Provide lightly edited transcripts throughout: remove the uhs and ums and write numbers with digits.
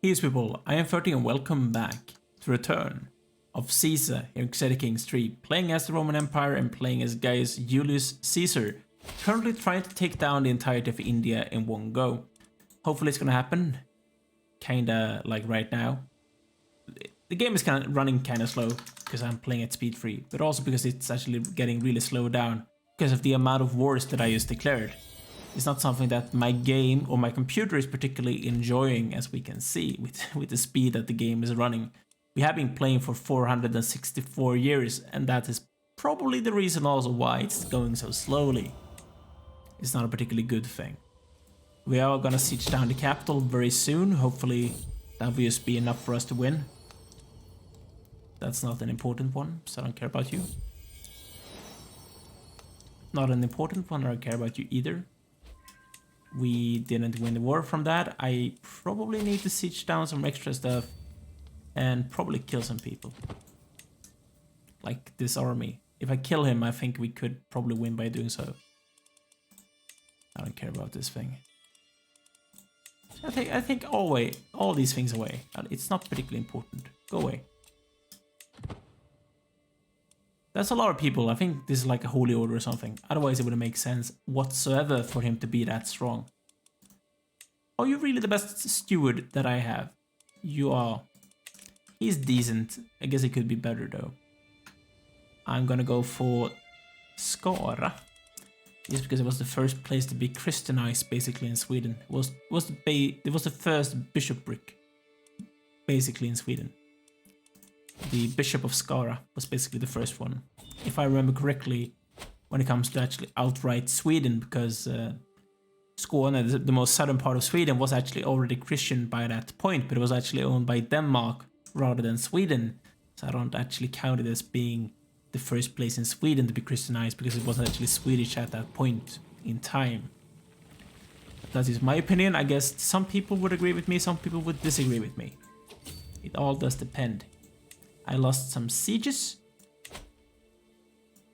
Peace people, I am 30 and welcome back to Return of Caesar here in Crusader Kings III, playing as the Roman Empire and playing as Gaius Julius Caesar, currently trying to take down the entirety of India in one go. Hopefully it's gonna happen, kinda like right now. The game is running kinda slow because I'm playing at speed 3, but also because it's actually getting really slowed down because of the amount of wars that I just declared. It's not something that my game or my computer is particularly enjoying, as we can see with the speed that the game is running. We have been playing for 464 years, and that is probably the reason also why it's going so slowly. It's not a particularly good thing. We are gonna siege down the capital very soon. Hopefully that will just be enough for us to win. That's not an important one, so I don't care about you. Not an important one, I don't care about you either. We didn't win the war from that. I probably need to siege down some extra stuff and probably kill some people. Like this army. If I kill him, I think we could probably win by doing so. I don't care about this thing. I think all these things away. It's not particularly important. Go away. That's a lot of people. I think this is like a holy order or something. Otherwise it wouldn't make sense whatsoever for him to be that strong. Are you really the best steward that I have? You are. He's decent. I guess he could be better though. I'm gonna go for Skara. Just because it was the first place to be Christianized basically in Sweden. It was the first bishopric basically in Sweden. The Bishop of Skara was basically the first one, if I remember correctly, when it comes to actually outright Sweden, because Skåne, the most southern part of Sweden, was actually already Christian by that point, but it was actually owned by Denmark rather than Sweden, so I don't actually count it as being the first place in Sweden to be Christianized, because it wasn't actually Swedish at that point in time. But that is my opinion. I guess some people would agree with me, some people would disagree with me. It all does depend. I lost some sieges.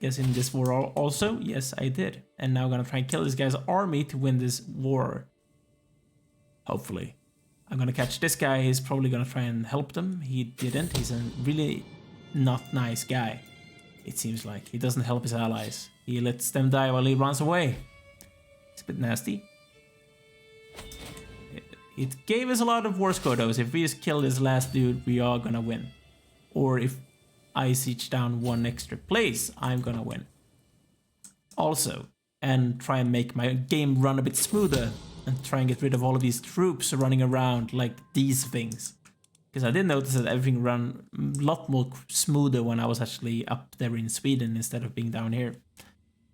Guess in this war also, yes I did. And now I'm gonna try and kill this guy's army to win this war. Hopefully. I'm gonna catch this guy, he's probably gonna try and help them. He didn't, he's a really not nice guy. It seems like. He doesn't help his allies. He lets them die while he runs away. It's a bit nasty. It gave us a lot of war score though, so if we just kill this last dude, we are gonna win. Or if I siege down one extra place, I'm gonna win. Also, and try and make my game run a bit smoother, and try and get rid of all of these troops running around like these things. Because I did notice that everything ran a lot more smoother when I was actually up there in Sweden instead of being down here.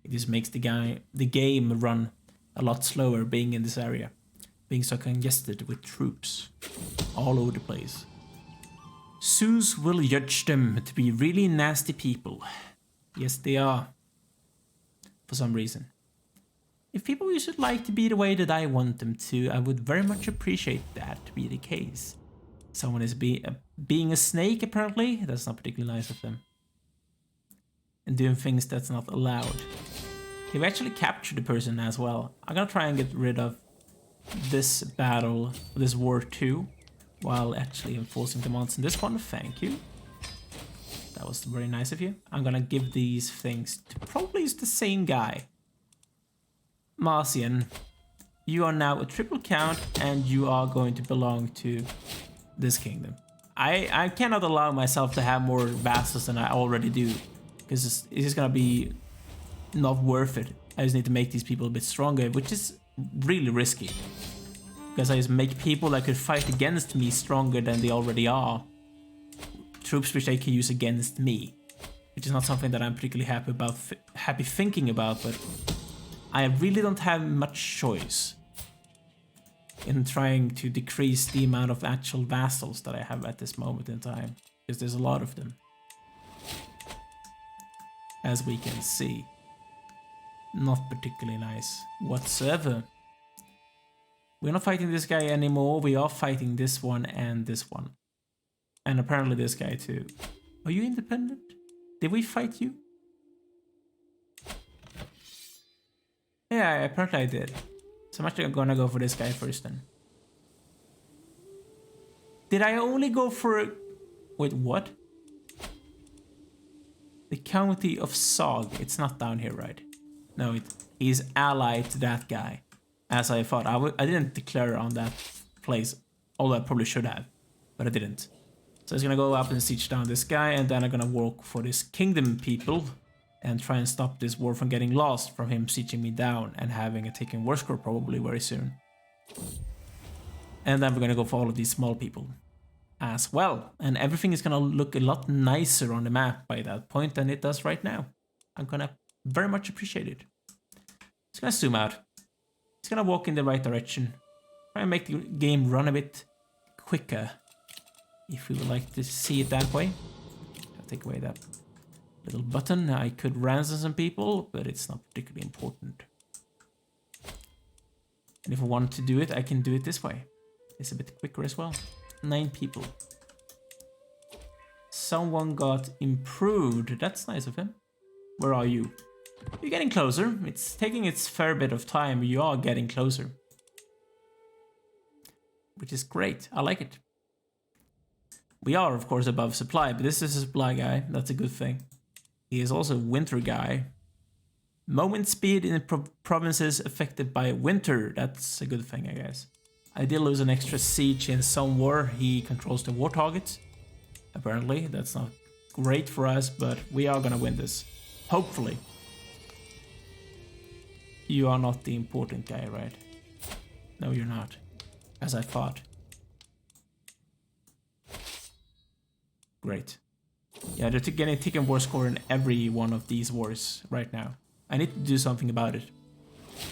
It just makes the game run a lot slower being in this area. Being so congested with troops all over the place. Zeus will judge them to be really nasty people. Yes, they are. For some reason. If people should like to be the way that I want them to, I would very much appreciate that to be the case. Someone is being a snake, apparently. That's not particularly nice of them. And doing things that's not allowed. He actually captured the person as well. I'm gonna try and get rid of this battle, this war too. While actually enforcing demands in this one. Thank you. That was very nice of you. I'm gonna give these things to probably the same guy. Marcian, you are now a triple count and you are going to belong to this kingdom. I cannot allow myself to have more vassals than I already do, because it's just gonna be not worth it. I just need to make these people a bit stronger, which is really risky. Because I just make people that could fight against me stronger than they already are. Troops which they can use against me. Which is not something that I'm particularly happy thinking about, but I really don't have much choice in trying to decrease the amount of actual vassals that I have at this moment in time. Because there's a lot of them. As we can see. Not particularly nice whatsoever. We're not fighting this guy anymore, we are fighting this one and this one. And apparently this guy too. Are you independent? Did we fight you? Yeah, apparently I did. So I'm actually gonna go for this guy first then. Did I only go for... Wait, what? The county of Zog. It's not down here, right? No, he's allied to that guy. As I thought. I didn't declare on that place. Although I probably should have. But I didn't. So I was gonna go up and siege down this guy. And then I'm gonna work for this kingdom people. And try and stop this war from getting lost. From him sieging me down. And having a taken war score probably very soon. And then we're gonna go for all of these small people as well. And everything is gonna look a lot nicer on the map by that point than it does right now. I'm gonna very much appreciate it. Just gonna zoom out. Just gonna walk in the right direction. Try and make the game run a bit quicker. If we would like to see it that way. I'll take away that little button. I could ransom some people, but it's not particularly important. And if I want to do it, I can do it this way. It's a bit quicker as well. 9 people. Someone got improved. That's nice of him. Where are you? You're getting closer. It's taking its fair bit of time. You are getting closer. Which is great. I like it. We are, of course, above supply, but this is a supply guy. That's a good thing. He is also a winter guy. Moment speed in provinces affected by winter. That's a good thing, I guess. I did lose an extra siege in some war. He controls the war targets. Apparently, that's not great for us, but we are gonna win this. Hopefully. You are not the important guy, right? No, you're not. As I thought. Great. Yeah, they're getting a taken war score in every one of these wars right now. I need to do something about it.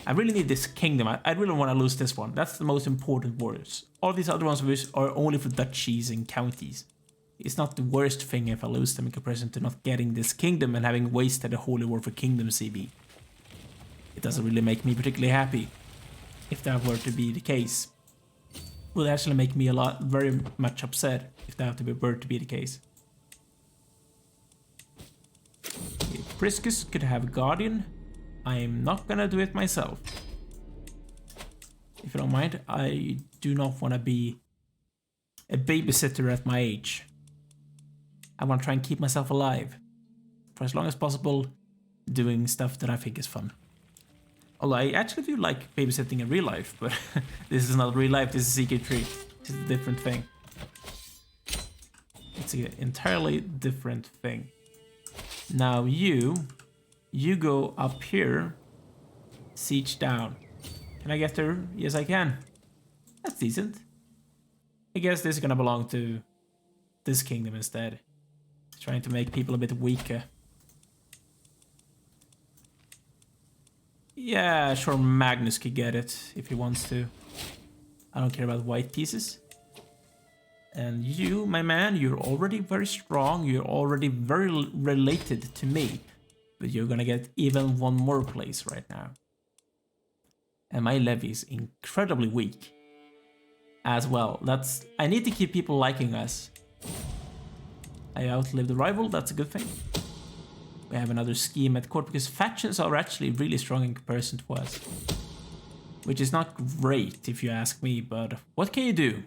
I really need this kingdom. I really want to lose this one. That's the most important wars. All these other ones are only for duchies and counties. It's not the worst thing if I lose them in comparison to not getting this kingdom and having wasted a holy war for kingdom CB. It doesn't really make me particularly happy if that were to be the case. It would actually make me very much upset if that were to be the case. Priscus could have a guardian. I'm not gonna do it myself. If you don't mind, I do not want to be a babysitter at my age. I want to try and keep myself alive for as long as possible, doing stuff that I think is fun. Although I actually do like babysitting in real life, but this is not real life, this is CK3. It's a different thing. It's an entirely different thing. Now you go up here, siege down. Can I get there? Yes, I can. That's decent. I guess this is gonna belong to this kingdom instead. Trying to make people a bit weaker. Yeah, sure, Magnus could get it if he wants to. I don't care about white pieces. And you, my man, you're already very strong. You're already very related to me. But you're gonna get even one more place right now. And my levy is incredibly weak as well. I need to keep people liking us. I outlived the rival, that's a good thing. We have another scheme at court because factions are actually really strong in comparison to us. Which is not great if you ask me, but what can you do?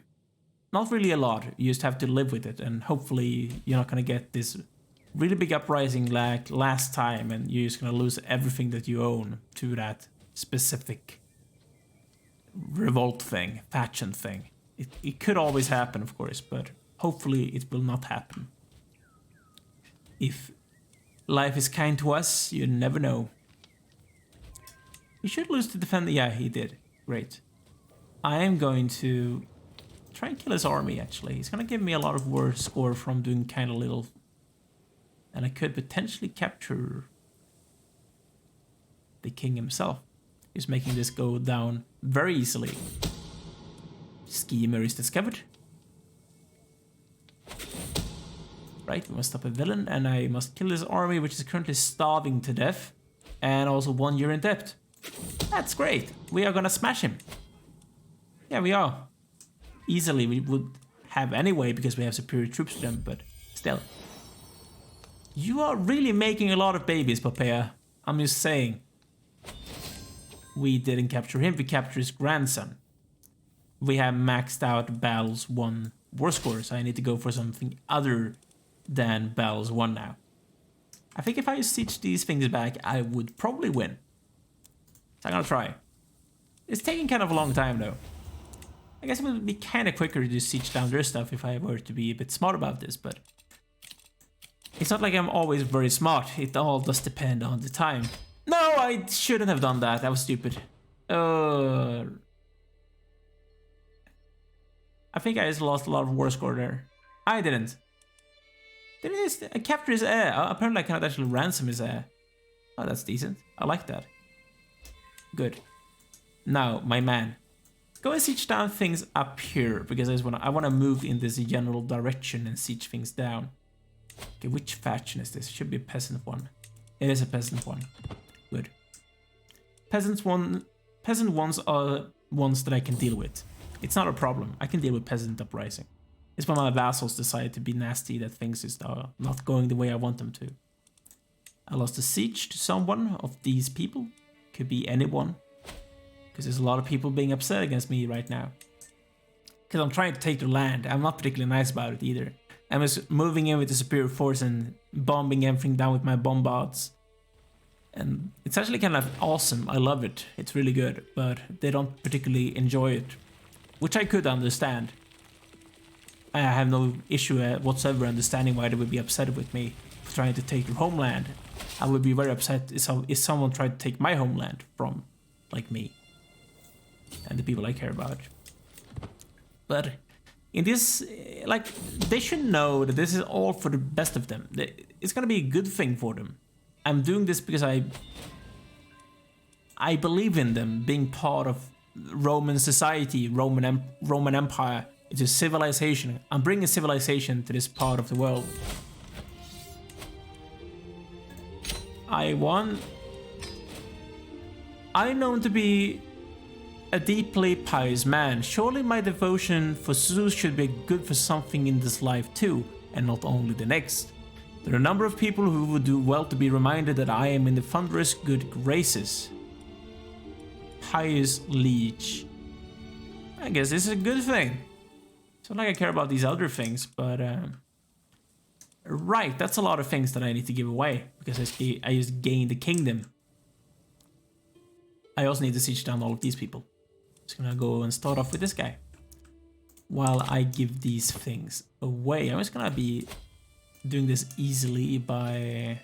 Not really a lot, you just have to live with it, and hopefully you're not gonna get this really big uprising like last time and you're just gonna lose everything that you own to that specific revolt thing, faction thing. It could always happen, of course, but hopefully it will not happen. If life is kind to us, you never know. He should lose to defend. Yeah, he did. Great. I am going to try and kill his army, actually. He's going to give me a lot of war score from doing kind of little. And I could potentially capture the king himself. He's making this go down very easily. Schemer is discovered. Right, we must stop a villain, and I must kill his army, which is currently starving to death. And also 1 year in debt. That's great. We are gonna smash him. Yeah, we are. Easily we would have anyway, because we have superior troops to them, but still. You are really making a lot of babies, Popea. I'm just saying. We didn't capture him, we captured his grandson. We have maxed out battles won war score, so I need to go for something other than Battles Won now. I think if I siege these things back, I would probably win. So I'm gonna try. It's taking kind of a long time though. I guess it would be kind of quicker to siege down their stuff if I were to be a bit smart about this, but it's not like I'm always very smart. It all does depend on the time. No, I shouldn't have done that. That was stupid. I think I just lost a lot of war score there. I didn't. I captured his heir. Apparently I cannot actually ransom his heir. Oh, that's decent. I like that. Good. Now, my man. Go and siege down things up here, because I want to move in this general direction and siege things down. Okay, which faction is this? Should be a peasant one. It is a peasant one. Good. Peasant ones are ones that I can deal with. It's not a problem. I can deal with peasant uprising. It's when my vassals decide to be nasty that things is not going the way I want them to. I lost a siege to someone of these people. Could be anyone. Because there's a lot of people being upset against me right now. Because I'm trying to take their land. I'm not particularly nice about it either. I'm just moving in with the superior force and bombing everything down with my bombards. And it's actually kind of awesome. I love it. It's really good. But they don't particularly enjoy it. Which I could understand. I have no issue whatsoever understanding why they would be upset with me for trying to take their homeland. I would be very upset if someone tried to take my homeland from, like, me. And the people I care about. But in this, like, they should know that this is all for the best of them. It's gonna be a good thing for them. I'm doing this because I believe in them being part of Roman society, Roman Empire. It's a civilization. I'm bringing civilization to this part of the world. I won. I'm known to be a deeply pious man. Surely my devotion for Zeus should be good for something in this life too, and not only the next. There are a number of people who would do well to be reminded that I am in the thunderous good graces. Pious liege. I guess this is a good thing. It's not like I care about these other things, but right, that's a lot of things that I need to give away because I just gained the kingdom. I also need to siege down all of these people. Just gonna go and start off with this guy. While I give these things away, I'm just gonna be doing this easily by...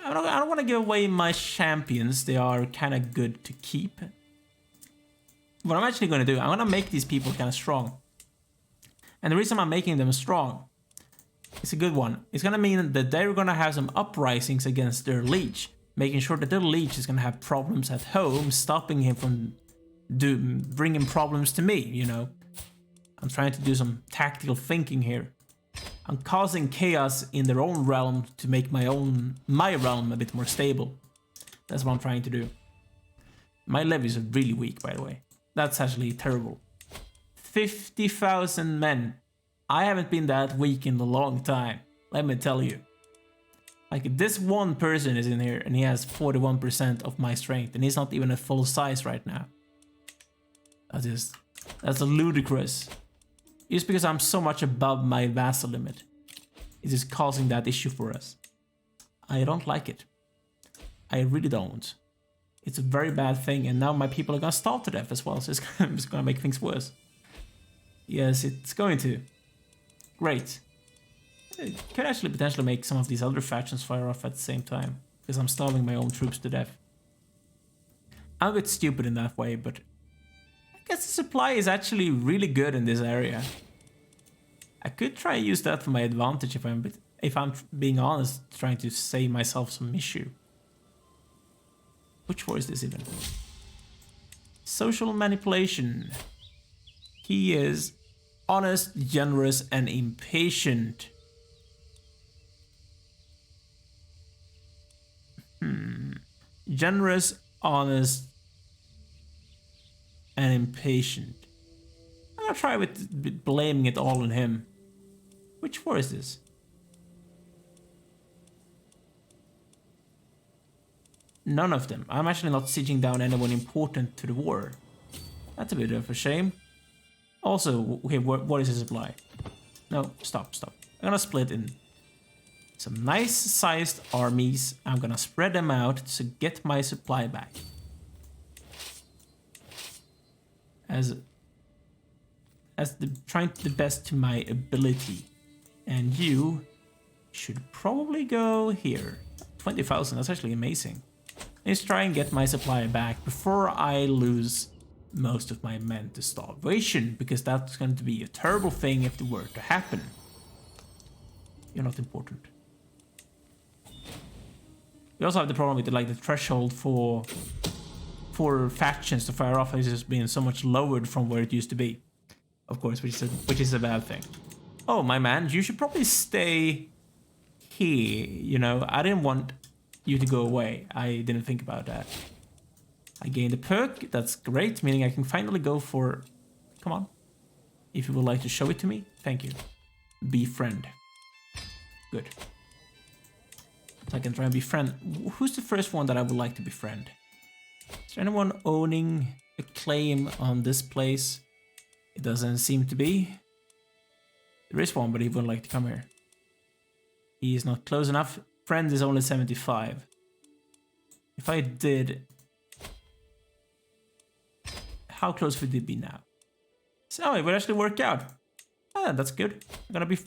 I don't want to give away my champions. They are kind of good to keep. What I'm actually going to do, I'm going to make these people kind of strong. And the reason I'm making them strong, it's a good one. It's going to mean that they're going to have some uprisings against their liege, making sure that their liege is going to have problems at home, stopping him from bringing problems to me, you know. I'm trying to do some tactical thinking here. I'm causing chaos in their own realm to make my realm a bit more stable. That's what I'm trying to do. My levies are really weak, by the way. That's actually terrible. 50,000 men. I haven't been that weak in a long time. Let me tell you. Like, this one person is in here and he has 41% of my strength and he's not even at full size right now. That's ludicrous. Just because I'm so much above my vassal limit. It is causing that issue for us. I don't like it. I really don't. It's a very bad thing, and now my people are gonna starve to death as well, so it's gonna make things worse. Yes, it's going to. Great. It could actually potentially make some of these other factions fire off at the same time, because I'm starving my own troops to death. I'm a bit stupid in that way, but I guess the supply is actually really good in this area. I could try and use that for my advantage if I'm being honest, trying to save myself some issue. Which war is this even? Social manipulation. He is honest, generous, and impatient. Generous, honest, and impatient. I'm gonna try with blaming it all on him. Which war is this? None of them. I'm actually not sieging down anyone important to the war. That's a bit of a shame. Also, okay, what is the supply? No, stop. I'm gonna split in some nice sized armies. I'm gonna spread them out to get my supply back. Trying the best to my ability. And you should probably go here. 20,000, that's actually amazing. Let's try and get my supply back before I lose most of my men to starvation, because that's going to be a terrible thing if it were to happen. You're not important. We also have the problem with the threshold for factions to fire off has just been so much lowered from where it used to be. Of course, which is a bad thing. Oh, my man, you should probably stay here. You know, I didn't want you to go away. I didn't think about that. I gained a perk. That's great, meaning I can finally go for... Come on. If you would like to show it to me, thank you. Befriend. Good. So I can try and befriend. Who's the first one that I would like to befriend? Is there anyone owning a claim on this place? It doesn't seem to be. There is one, but he wouldn't like to come here. He is not close enough. Friend is only 75. If I did... How close would it be now? So it would actually work out. Ah, that's good. I'm gonna be...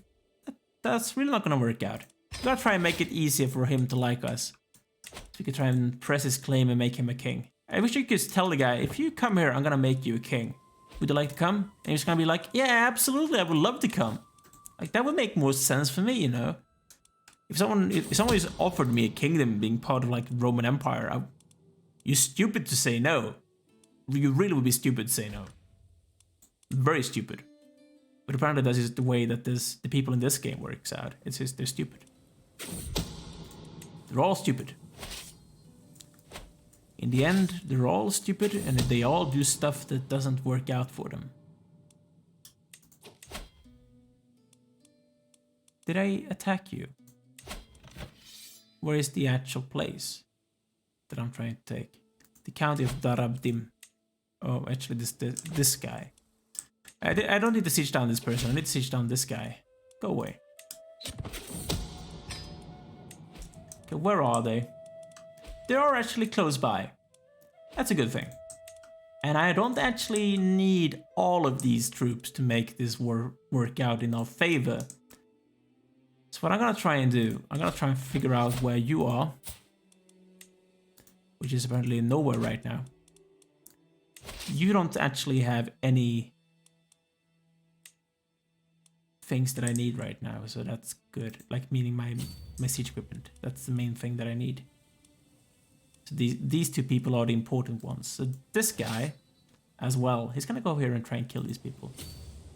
That's really not gonna work out. I'm gonna try and make it easier for him to like us. So we could try and press his claim and make him a king. I wish you could tell the guy, if you come here, I'm gonna make you a king. Would you like to come? And he's gonna be like, yeah, absolutely, I would love to come. Like, that would make more sense for me, you know? If someone is offered me a kingdom being part of, like, Roman Empire, you're stupid to say no. You really would be stupid to say no. Very stupid. But apparently that is the way that the people in this game works out. It's just, they're stupid. They're all stupid. In the end, they're all stupid, and they all do stuff that doesn't work out for them. Did I attack you? Where is the actual place that I'm trying to take? The county of Darabdim. Oh, actually, this guy. I don't need to siege down this person. I need to siege down this guy. Go away. Okay, where are they? They are actually close by. That's a good thing. And I don't actually need all of these troops to make this war work out in our favor. So what I'm gonna try and do, I'm gonna try and figure out where you are. Which is apparently nowhere right now. You don't actually have any things that I need right now, so that's good. Like, meaning my siege equipment. That's the main thing that I need. So these two people are the important ones. So this guy, as well, he's gonna go here and try and kill these people.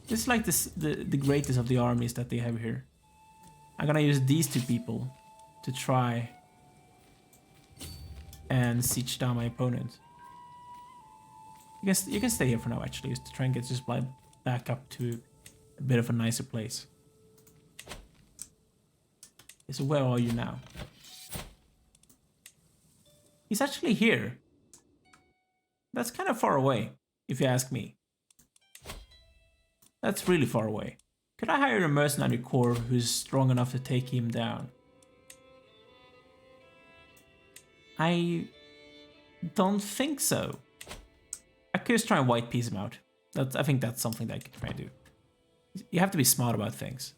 This is like the greatest of the armies that they have here. I'm gonna use these two people to try and siege down my opponent. You can stay here for now, actually, just to try and get this supply back up to a bit of a nicer place. Okay, so where are you now? He's actually here. That's kind of far away, if you ask me. That's really far away. Could I hire a mercenary corps who's strong enough to take him down? I don't think so. I could just try and white piece him out. I think that's something that I could try and do. You have to be smart about things.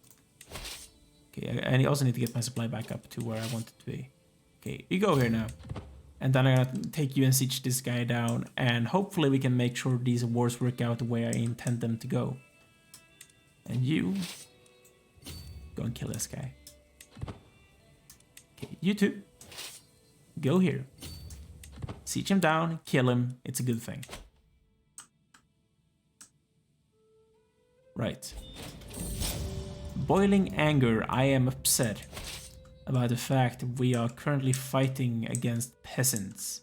Okay, and I also need to get my supply back up to where I want it to be. Okay, you go here now. And then I'm gonna take you and siege this guy down, and hopefully we can make sure these wars work out the way I intend them to go. And you go and kill this guy. Okay, you two go here. Siege him down, kill him, it's a good thing. Right. Boiling anger, I am upset about the fact that we are currently fighting against peasants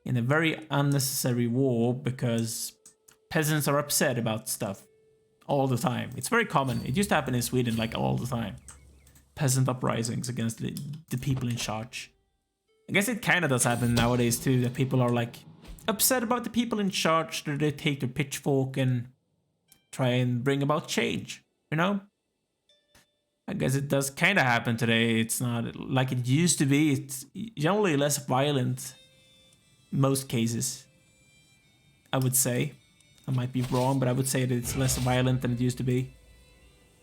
in a very unnecessary war, because peasants are upset about stuff all the time. It's very common. It used to happen in Sweden like all the time. Peasant uprisings against the people in charge. I guess it kind of does happen nowadays too, that people are like upset about the people in charge, that they take their pitchfork and try and bring about change, you know? I guess it does kind of happen today. It's not like it used to be. It's generally less violent in most cases, I would say. I might be wrong, but I would say that it's less violent than it used to be.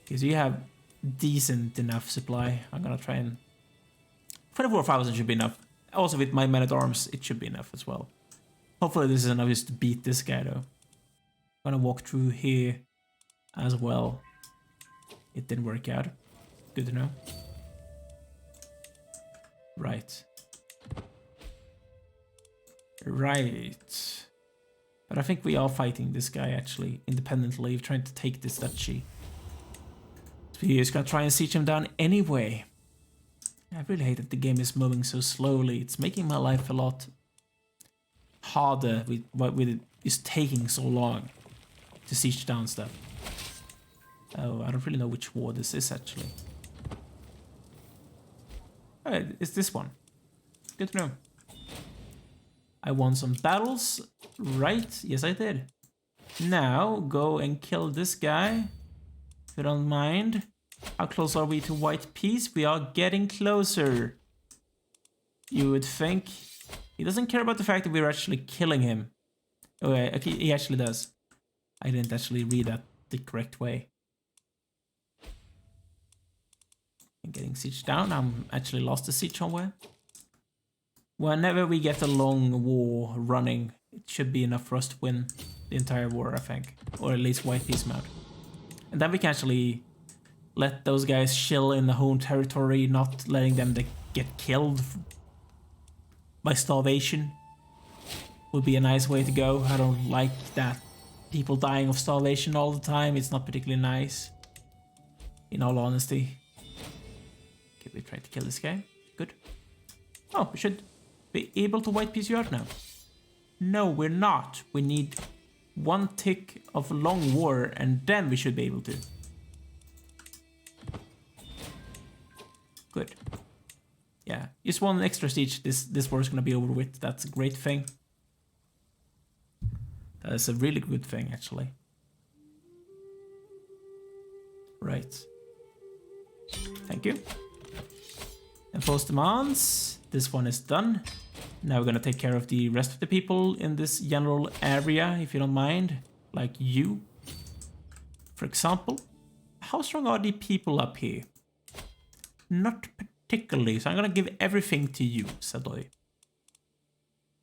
Because you have decent enough supply. I'm gonna try and... 24,000 should be enough. Also with my men-at-arms, it should be enough as well. Hopefully this is enough just to beat this guy though. I'm gonna walk through here as well. It didn't work out. Good to know. Right. Right. But I think we are fighting this guy actually independently, trying to take this duchy. So we're just gonna try and siege him down anyway. I really hate that the game is moving so slowly. It's making my life a lot harder with it just taking so long to siege down stuff. Oh, I don't really know which war this is actually. Oh, it's this one. Good to know. I won some battles, right? Yes, I did. Now, go and kill this guy, if you don't mind. How close are we to white peace? We are getting closer. You would think. He doesn't care about the fact that we're actually killing him. Oh, okay, he actually does. I didn't actually read that the correct way. I'm getting siege down. I'm actually lost the siege somewhere. Whenever we get a long war running, it should be enough for us to win the entire war, I think. Or at least white peace mode. And then we can actually let those guys chill in the home territory, not letting them get killed by starvation. Would be a nice way to go. I don't like that people dying of starvation all the time. It's not particularly nice, in all honesty. Okay, we tried to kill this guy. Good. Oh, we should be able to white peace you out now. No, we're not. We need one tick of long war and then we should be able to. Good. Yeah, just one extra siege. This war is gonna be over with. That's a great thing. That is a really good thing, actually. Right. Thank you. Enforce demands. This one is done. Now we're gonna take care of the rest of the people in this general area, if you don't mind. Like you. For example. How strong are the people up here? Not particularly, so I'm gonna give everything to you, Sadoy.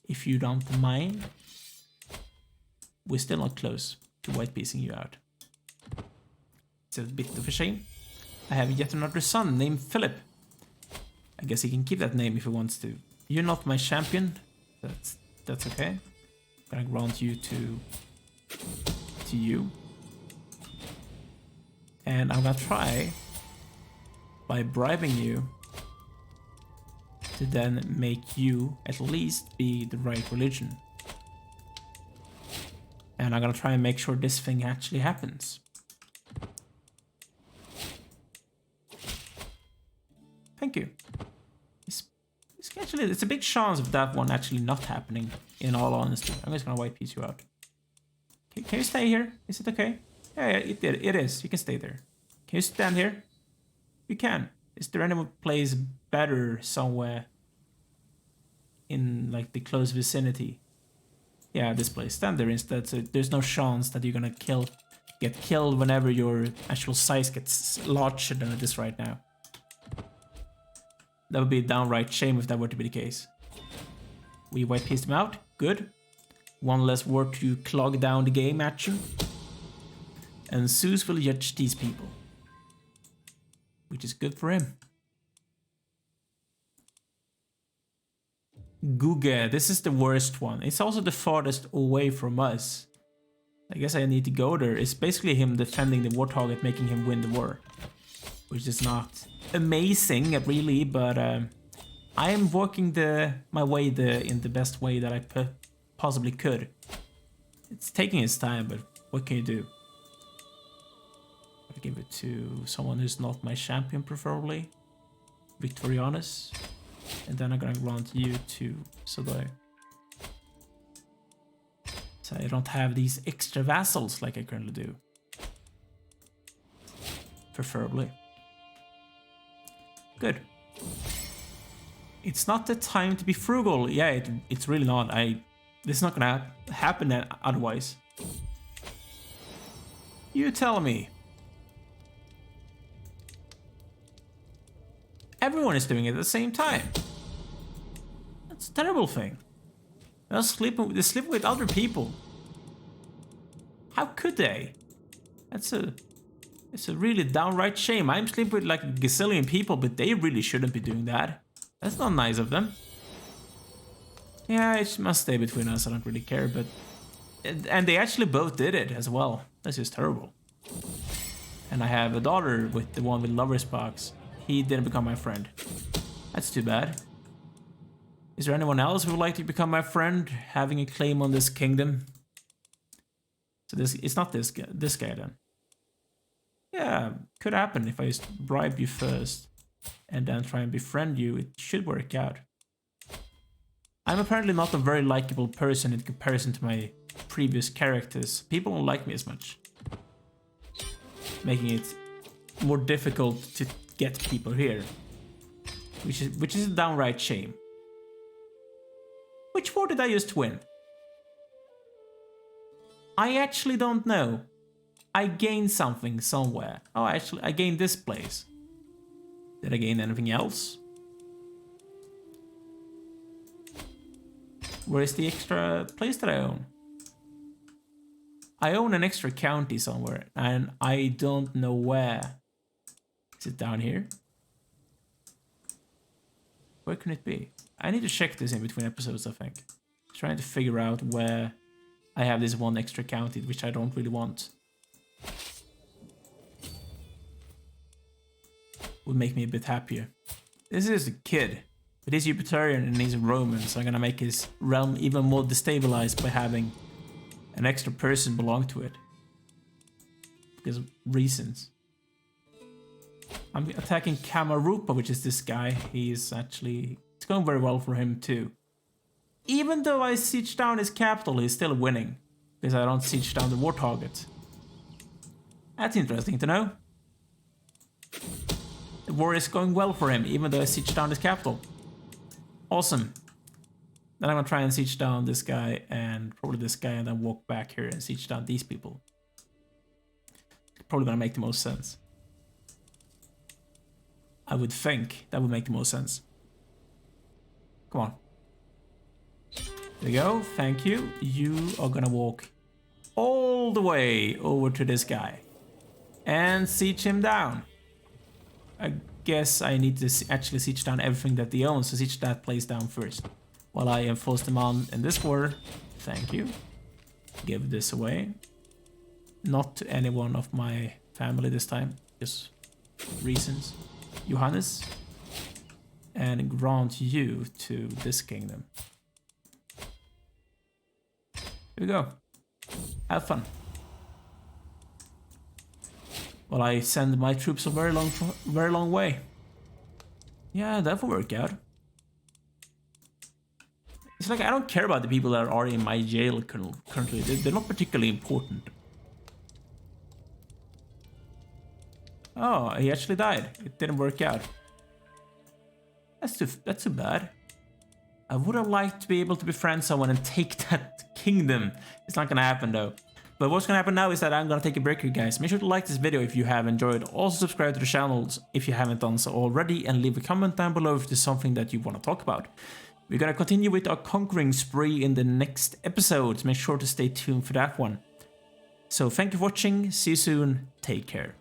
If you don't mind. We're still not close to white piecing you out. It's a bit of a shame. I have yet another son named Philip. I guess he can keep that name if he wants to. You're not my champion. That's okay. I'm gonna grant you to you. And I'm gonna try by bribing you to then make you at least be the right religion. And I'm gonna try and make sure this thing actually happens. Thank you. It's a big chance of that one actually not happening, in all honesty. I'm just gonna white piece you out. Can you stay here? Is it okay? Yeah, it is. You can stay there. Can you stand here? You can. Is there any place better somewhere in like the close vicinity? Yeah, this place. Stand there instead. So there's no chance that you're gonna get killed whenever your actual size gets larger than it is right now. That would be a downright shame if that were to be the case. We white pieced him out. Good. One less war to clog down the game at you. And Zeus will judge these people. Which is good for him. Guga, this is the worst one. It's also the farthest away from us. I guess I need to go there. It's basically him defending the war target, making him win the war. Which is not amazing, really, but I am working my way in the best way that I possibly could. It's taking its time, but what can you do? I'll give it to someone who's not my champion, preferably. Victorianus. And then I'm gonna grant you to Sadoy. So I don't have these extra vassals like I currently do. preferably. Good. It's not the time to be frugal. Yeah, it's really not. This is not gonna happen otherwise. You tell me. Everyone is doing it at the same time. That's a terrible thing. They're sleeping with other people. How could they? It's a really downright shame. I'm sleeping with like a gazillion people, but they really shouldn't be doing that. That's not nice of them. Yeah, it must stay between us. I don't really care, but... And they actually both did it as well. That's just terrible. And I have a daughter with the one with Lover's Box. He didn't become my friend. That's too bad. Is there anyone else who would like to become my friend, having a claim on this kingdom? So it's not this guy then. Yeah, could happen if I just bribe you first and then try and befriend you. It should work out. I'm apparently not a very likable person in comparison to my previous characters. People don't like me as much, making it more difficult to get people here, which is a downright shame. Which war did I just win? I actually don't know. I gained something somewhere. Oh, actually, I gained this place. Did I gain anything else? Where is the extra place that I own? I own an extra county somewhere, and I don't know where. Is it down here? Where can it be? I need to check this in between episodes, I think. Trying to figure out where I have this one extra county, which I don't really want. Would make me a bit happier. This is a kid, but he's Jupiterian and he's a Roman, so I'm gonna make his realm even more destabilized by having an extra person belong to it. Because of reasons. I'm attacking Kamarupa, which is this guy. It's going very well for him too. Even though I siege down his capital, he's still winning. Because I don't siege down the war target. That's interesting to know. The war is going well for him, even though I siege down his capital. Awesome. Then I'm gonna try and siege down this guy and probably this guy, and then walk back here and siege down these people. Probably gonna make the most sense. I would think that would make the most sense. Come on. There you go, thank you. You are gonna walk all the way over to this guy and siege him down. I guess I need to actually siege down everything that they own, so siege that place down first. While I enforce them on in this war. Thank you. Give this away. Not to anyone of my family this time, just reasons. Johannes. And grant you to this kingdom. Here we go. Have fun. Well, I send my troops a very long way. Yeah, that will work out. It's like I don't care about the people that are in my jail currently. They're not particularly important. Oh, he actually died. It didn't work out. That's too bad. I would have liked to be able to befriend someone and take that kingdom. It's not gonna happen though. But what's gonna happen now is that I'm gonna take a break here, guys. Make sure to like this video if you have enjoyed. Also subscribe to the channel if you haven't done so already, and leave a comment down below if there's something that you want to talk about. We're gonna continue with our conquering spree in the next episode. Make sure to stay tuned for that one. So thank you for watching. See you soon. Take care.